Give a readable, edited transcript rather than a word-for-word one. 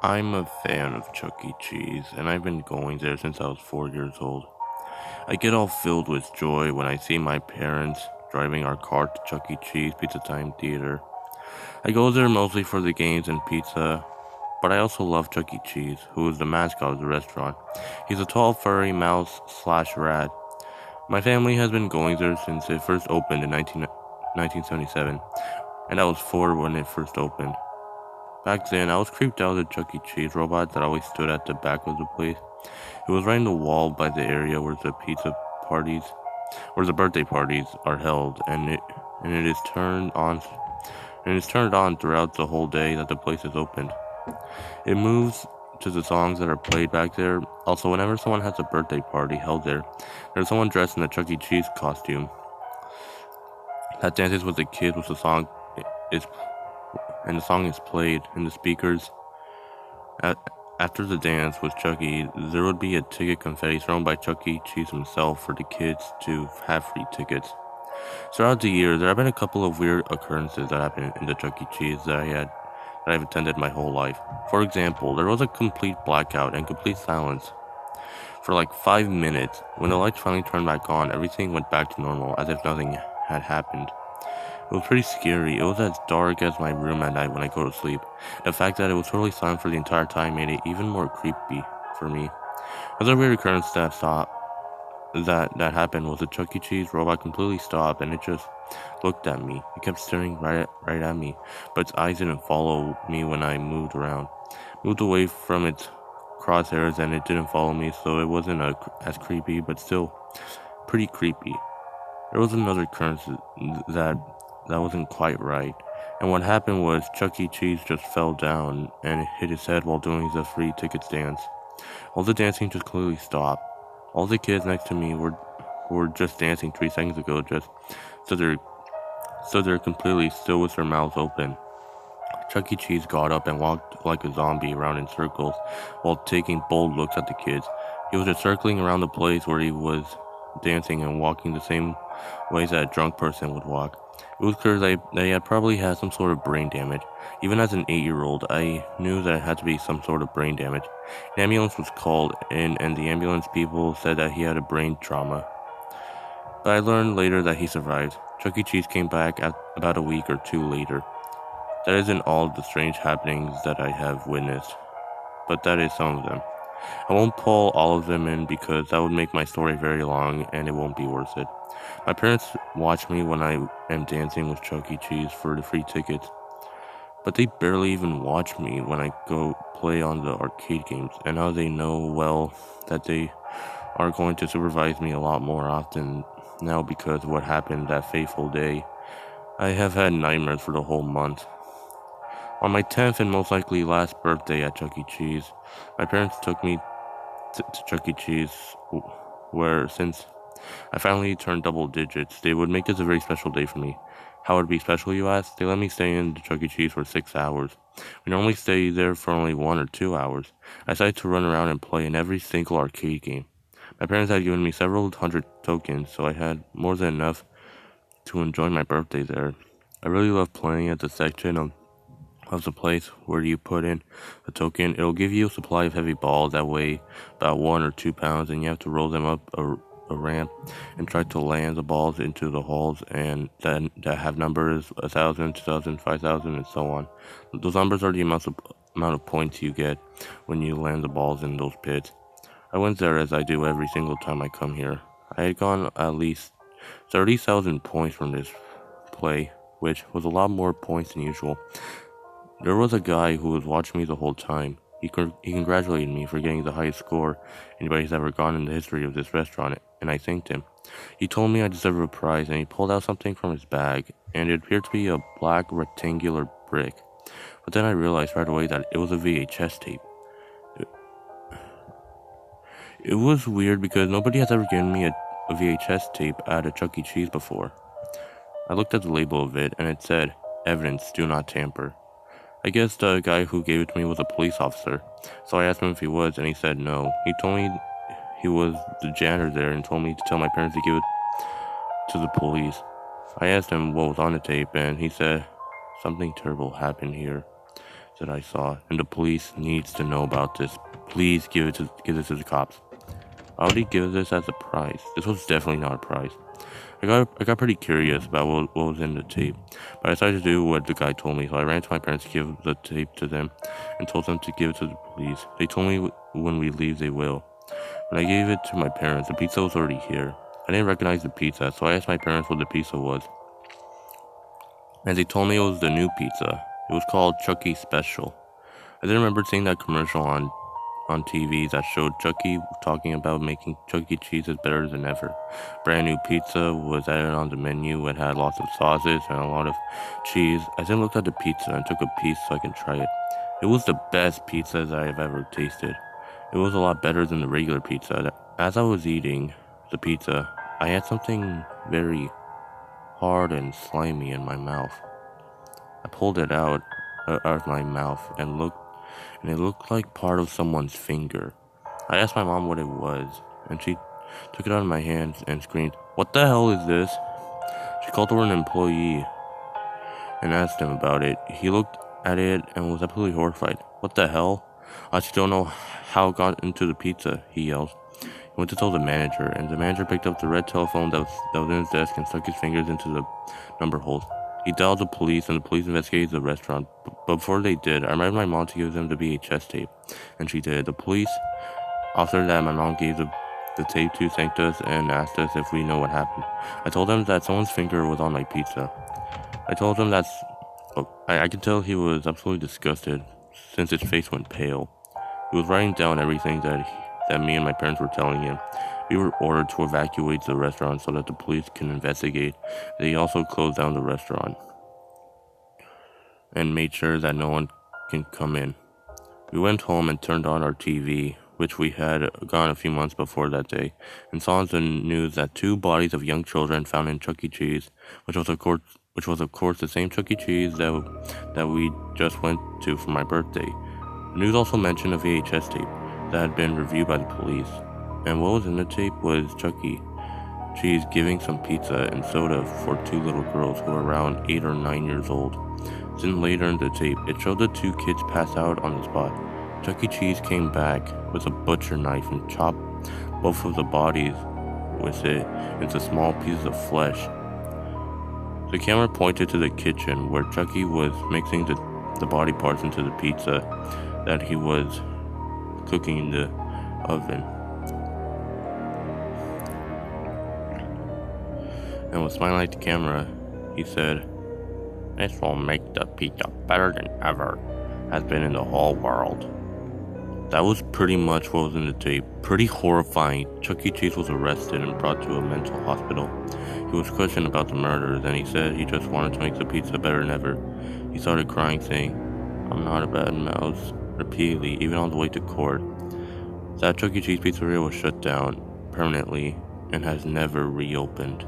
I'm a fan of Chuck E. Cheese, and I've been going there since I was 4 years old. I get all filled with joy when I see my parents driving our car to Chuck E. Cheese Pizza Time Theater. I go there mostly for the games and pizza, but I also love Chuck E. Cheese, who is the mascot of the restaurant. He's a tall, furry mouse slash rat. My family has been going there since it first opened in 1977, and I was 4 when it first opened. Back then, I was creeped out with the Chuck E. Cheese robot that always stood at the back of the place. It was right in the wall by the area where the birthday parties are held, and it is turned on throughout the whole day that the place is opened. It moves to the songs that are played back there. Also, whenever someone has a birthday party held there, there's someone dressed in a Chuck E. Cheese costume that dances with the kids with the song is and the song is played in the speakers. At, After the dance with Chucky, there would be a ticket confetti thrown by Chuck E. Cheese himself for the kids to have free tickets. Throughout the year, there have been a couple of weird occurrences that happened in the Chuck E. Cheese that I've attended my whole life. For example, there was a complete blackout and complete silence for like 5 minutes. When the lights finally turned back on, everything went back to normal as if nothing had happened. It was pretty scary. It was as dark as my room at night when I go to sleep. The fact that it was totally silent for the entire time made it even more creepy for me. Another weird occurrence that happened was the Chuck E. Cheese robot completely stopped and it just looked at me. It kept staring right at me, but its eyes didn't follow me when I moved around. Moved away from its crosshairs and it didn't follow me, so it wasn't as creepy, but still pretty creepy. There was another occurrence that that wasn't quite right. And what happened was Chuck E. Cheese just fell down and hit his head while doing the free tickets dance. All the dancing just completely stopped. All the kids next to me were just dancing 3 seconds ago, just so they're completely still with their mouths open. Chuck E. Cheese got up and walked like a zombie around in circles while taking bold looks at the kids. He was just circling around the place where he was dancing and walking the same ways that a drunk person would walk. It was clear that he had probably had some sort of brain damage. Even as an 8-year-old, I knew that it had to be some sort of brain damage. An ambulance was called in, and the ambulance people said that he had a brain trauma. But I learned later that he survived. Chuck E. Cheese came back about a week or two later. That isn't all the strange happenings that I have witnessed, but that is some of them. I won't pull all of them in because that would make my story very long and it won't be worth it. My parents watch me when I am dancing with Chuck E. Cheese for the free tickets, but they barely even watch me when I go play on the arcade games, and now they know well that they are going to supervise me a lot more often now because of what happened that fateful day. I have had nightmares for the whole month. On my 10th and most likely last birthday at Chuck E. Cheese, my parents took me to Chuck E. Cheese, where since I finally turned double digits, they would make this a very special day for me. How would it be special, you ask? They let me stay in the Chuck E. Cheese for 6 hours. We normally stay there for only 1 or 2 hours. I decided to run around and play in every single arcade game. My parents had given me several hundred tokens, so I had more than enough to enjoy my birthday there. I really love playing at the section of the place where you put in a token. It'll give you a supply of heavy balls that weigh about 1 or 2 pounds, and you have to roll them up a ramp and try to land the balls into the holes and then that have numbers 1,000, 2,000, 5,000, and so on. Those numbers are the amount of points you get when you land the balls in those pits. I went there as I do every single time I come here. I had gone at least 30,000 points from this play, which was a lot more points than usual. There was a guy who was watching me the whole time. He congratulated me for getting the highest score anybody's ever gotten in the history of this restaurant, and I thanked him. He told me I deserved a prize, and he pulled out something from his bag, and it appeared to be a black rectangular brick. But then I realized right away that it was a VHS tape. It was weird because nobody has ever given me a VHS tape at a Chuck E. Cheese before. I looked at the label of it, and it said, "Evidence, do not tamper." I guess the guy who gave it to me was a police officer, so I asked him if he was, and he said no. He told me he was the janitor there and told me to tell my parents to give it to the police. I asked him what was on the tape, and he said, "Something terrible happened here." that I saw, and the police needs to know about this. Please give this to the cops. Why would he give this as a prize? This was definitely not a prize. I got pretty curious about what was in the tape, but I decided to do what the guy told me, so I ran to my parents to give the tape to them and told them to give it to the police. They told me when we leave they will. When I gave it to my parents, the pizza was already here. I didn't recognize the pizza, so I asked my parents what the pizza was. And they told me it was the new pizza. It was called Chuck E. Special. I didn't remember seeing that commercial on TV that showed Chucky talking about making Chuck E. Cheeses better than ever. Brand new pizza was added on the menu. It had lots of sauces and a lot of cheese. I then looked at the pizza and took a piece so I can try it. It was the best pizza that I've ever tasted. It was a lot better than the regular pizza. As I was eating the pizza, I had something very hard and slimy in my mouth. I pulled it out of my mouth and it looked like part of someone's finger. I asked my mom what it was, and she took it out of my hands and screamed, "What the hell is this?" She called over an employee and asked him about it. He looked at it and was absolutely horrified. "What the hell? I still don't know how it got into the pizza," he yelled. He went to tell the manager, and the manager picked up the red telephone that was in his desk and stuck his fingers into the number holes. He dialed the police, and the police investigated the restaurant. But before they did, I reminded my mom to give them the VHS tape, and she did. The police, after that, my mom gave the tape to, thanked us, and asked us if we know what happened. I told them that someone's finger was on my pizza. I told him I could tell he was absolutely disgusted, since his face went pale. He was writing down everything that me and my parents were telling him. We were ordered to evacuate the restaurant so that the police can investigate. They also closed down the restaurant and made sure that no one can come in. We went home and turned on our TV, which we had gone a few months before that day, and saw in the news that 2 bodies of young children found in Chuck E. Cheese, which was of course the same Chuck E. Cheese that we just went to for my birthday. The news also mentioned a VHS tape that had been reviewed by the police. And what was in the tape was Chuck E. Cheese giving some pizza and soda for 2 little girls who were around 8 or 9 years old. Then later in the tape, it showed the 2 kids pass out on the spot. Chuck E. Cheese came back with a butcher knife and chopped both of the bodies with it into small pieces of flesh. The camera pointed to the kitchen where Chuck E. was mixing the body parts into the pizza that he was cooking in the oven. And with smiling at the camera, he said, "This will make the pizza better than ever has been in the whole world." That was pretty much what was in the tape. Pretty horrifying. Chuck E. Cheese was arrested and brought to a mental hospital. He was questioned about the murders, and he said he just wanted to make the pizza better than ever. He started crying, saying, "I'm not a bad mouse," repeatedly, even on the way to court. That Chuck E. Cheese pizzeria was shut down permanently and has never reopened.